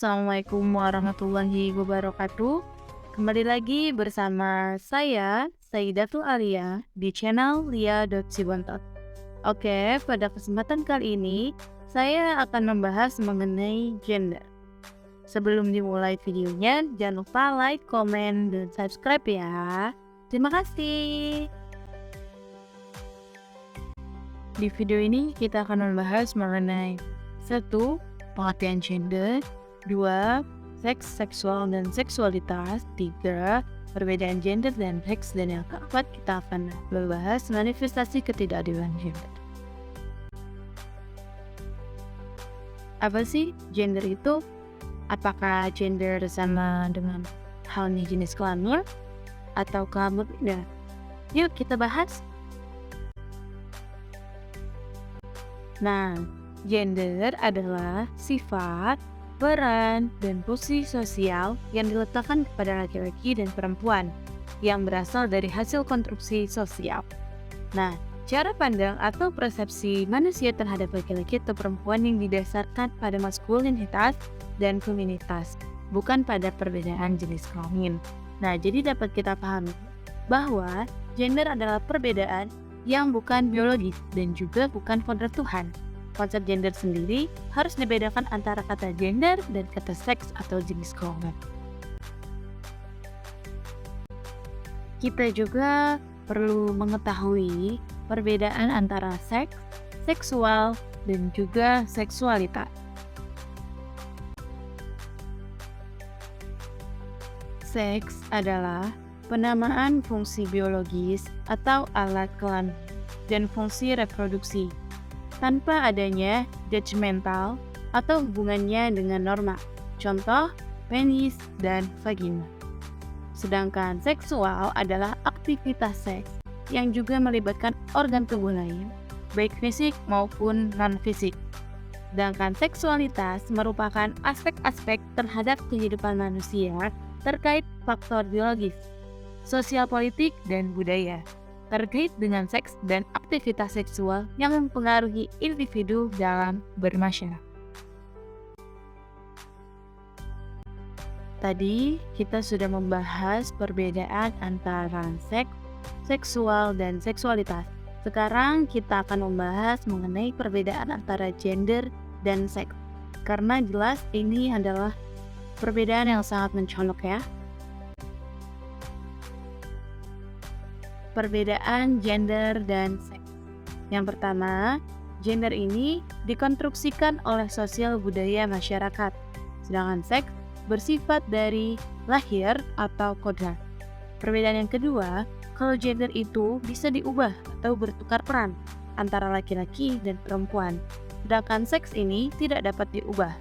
Assalamualaikum warahmatullahi wabarakatuh. Kembali lagi bersama saya, Saidatul Alia, di channel lia.sibontot. Oke, pada kesempatan kali ini, saya akan membahas mengenai gender. Sebelum dimulai videonya, jangan lupa like, komen, dan subscribe ya. Terima kasih. Di video ini, kita akan membahas mengenai 1. Pengertian gender, 2. Seks, seksual, dan seksualitas, 3. Perbedaan gender dan seks, dan yang keempat kita akan membahas manifestasi ketidakadilan gender. Apa sih gender itu? Apakah gender sama dengan halnya jenis kelamin atau berbeda? Yuk kita bahas. Nah, gender adalah sifat, peran, dan posisi sosial yang diletakkan kepada laki-laki dan perempuan yang berasal dari hasil konstruksi sosial. Nah, cara pandang atau persepsi manusia terhadap laki-laki atau perempuan yang didasarkan pada maskulinitas dan feminitas, bukan pada perbedaan jenis kelamin. Nah, jadi dapat kita pahami bahwa gender adalah perbedaan yang bukan biologis dan juga bukan kodrat Tuhan. Konsep gender sendiri harus dibedakan antara kata gender dan kata seks atau jenis kelamin. Kita juga perlu mengetahui perbedaan antara seks, seksual, dan juga seksualitas. Seks adalah penamaan fungsi biologis atau alat kelamin dan fungsi reproduksi tanpa adanya judgmental atau hubungannya dengan norma, contoh penis dan vagina. Sedangkan seksual adalah aktivitas seks yang juga melibatkan organ tubuh lain, baik fisik maupun non-fisik. Sedangkan seksualitas merupakan aspek-aspek terhadap kehidupan manusia terkait faktor biologis, sosial politik, dan budaya terkait dengan seks dan aktivitas seksual yang mempengaruhi individu dalam bermasyarakat. Tadi kita sudah membahas perbedaan antara seks, seksual, dan seksualitas. Sekarang kita akan membahas mengenai perbedaan antara gender dan seks. Karena jelas ini adalah perbedaan yang sangat mencolok ya. Perbedaan gender dan seks. Yang pertama, gender ini dikonstruksikan oleh sosial budaya masyarakat, sedangkan seks bersifat dari lahir atau kodrat. Perbedaan yang kedua, kalau gender itu bisa diubah atau bertukar peran antara laki-laki dan perempuan, sedangkan seks ini tidak dapat diubah.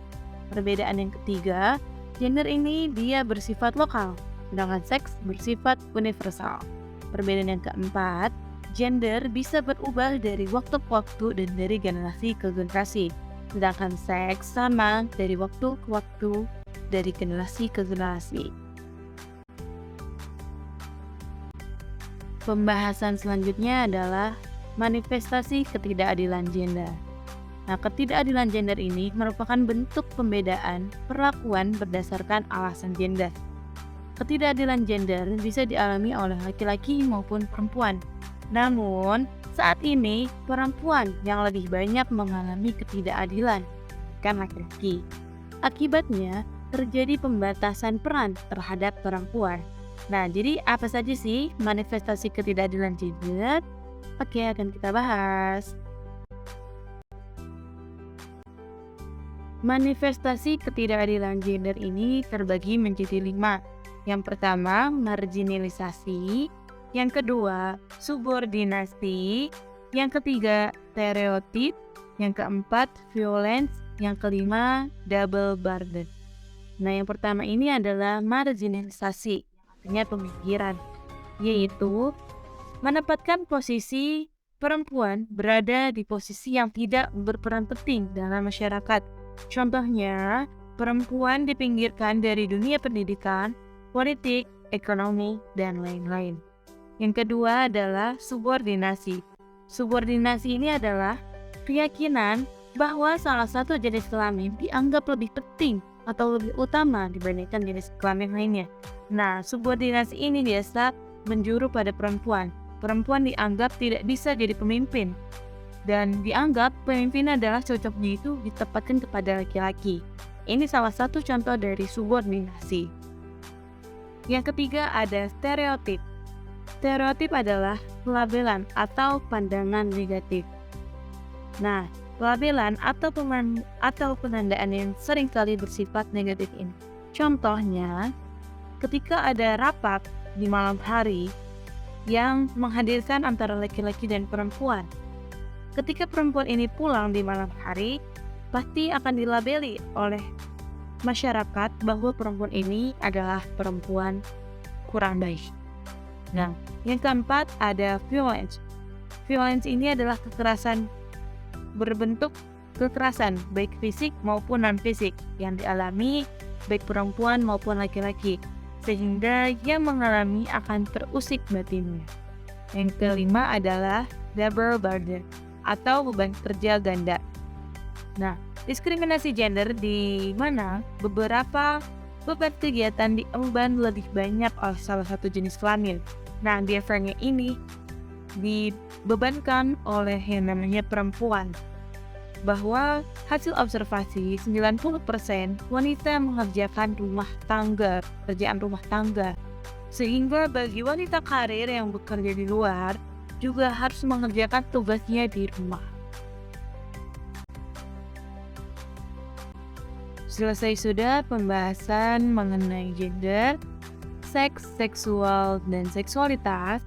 Perbedaan yang ketiga, gender ini dia bersifat lokal, sedangkan seks bersifat universal. Perbedaan yang keempat, gender bisa berubah dari waktu ke waktu dan dari generasi ke generasi. Sedangkan seks sama dari waktu ke waktu, dari generasi ke generasi. Pembahasan selanjutnya adalah manifestasi ketidakadilan gender. Nah, ketidakadilan gender ini merupakan bentuk pembedaan perlakuan berdasarkan alasan gender. Ketidakadilan gender bisa dialami oleh laki-laki maupun perempuan. Namun, saat ini perempuan yang lebih banyak mengalami ketidakadilan, bukan laki-laki. Akibatnya, terjadi pembatasan peran terhadap perempuan. Nah, jadi apa saja sih manifestasi ketidakadilan gender? Oke, akan kita bahas. Manifestasi ketidakadilan gender ini terbagi menjadi 5. Yang pertama, marginalisasi. Yang kedua, subordinasi. Yang ketiga, stereotip. Yang keempat, violence. Yang kelima, double burden. Nah, yang pertama ini adalah marginalisasi, artinya pemikiran, yaitu menempatkan posisi perempuan berada di posisi yang tidak berperan penting dalam masyarakat. Contohnya, perempuan dipinggirkan dari dunia pendidikan, politik, ekonomi, dan lain-lain. Yang kedua adalah subordinasi. Subordinasi ini adalah keyakinan bahwa salah satu jenis kelamin dianggap lebih penting atau lebih utama dibandingkan jenis kelamin lainnya. Nah, subordinasi ini biasa menjuru pada perempuan. Perempuan dianggap tidak bisa jadi pemimpin, dan dianggap pemimpin adalah cocoknya itu ditempatkan kepada laki-laki. Ini salah satu contoh dari subordinasi. Yang ketiga ada stereotip. Stereotip adalah pelabelan atau pandangan negatif. Nah, pelabelan atau penandaan yang seringkali bersifat negatif ini. Contohnya, ketika ada rapat di malam hari yang menghadirkan antara laki-laki dan perempuan. Ketika perempuan ini pulang di malam hari, pasti akan dilabeli oleh masyarakat bahwa perempuan ini adalah perempuan kurang baik. Nah, yang keempat ada violence. Violence ini adalah kekerasan berbentuk kekerasan baik fisik maupun non-fisik yang dialami baik perempuan maupun laki-laki, sehingga yang mengalami akan terusik batinnya. Yang kelima adalah double burden atau beban kerja ganda. Nah, diskriminasi gender di mana beberapa beban kegiatan diemban lebih banyak oleh salah satu jenis kelamin. Nah, diafernya ini dibebankan oleh yang namanya perempuan. Bahwa hasil observasi 90% wanita mengerjakan pekerjaan rumah tangga. Sehingga bagi wanita karir yang bekerja di luar juga harus mengerjakan tugasnya di rumah. Selesai sudah pembahasan mengenai gender, seks, seksual, dan seksualitas,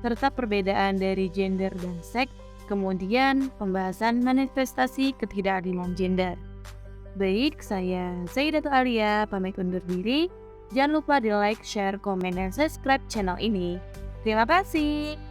serta perbedaan dari gender dan seks. Kemudian pembahasan manifestasi ketidakadilan gender. Baik, saya Zaidatul Alia pamit undur diri. Jangan lupa di like, share, komen, dan subscribe channel ini. Terima kasih.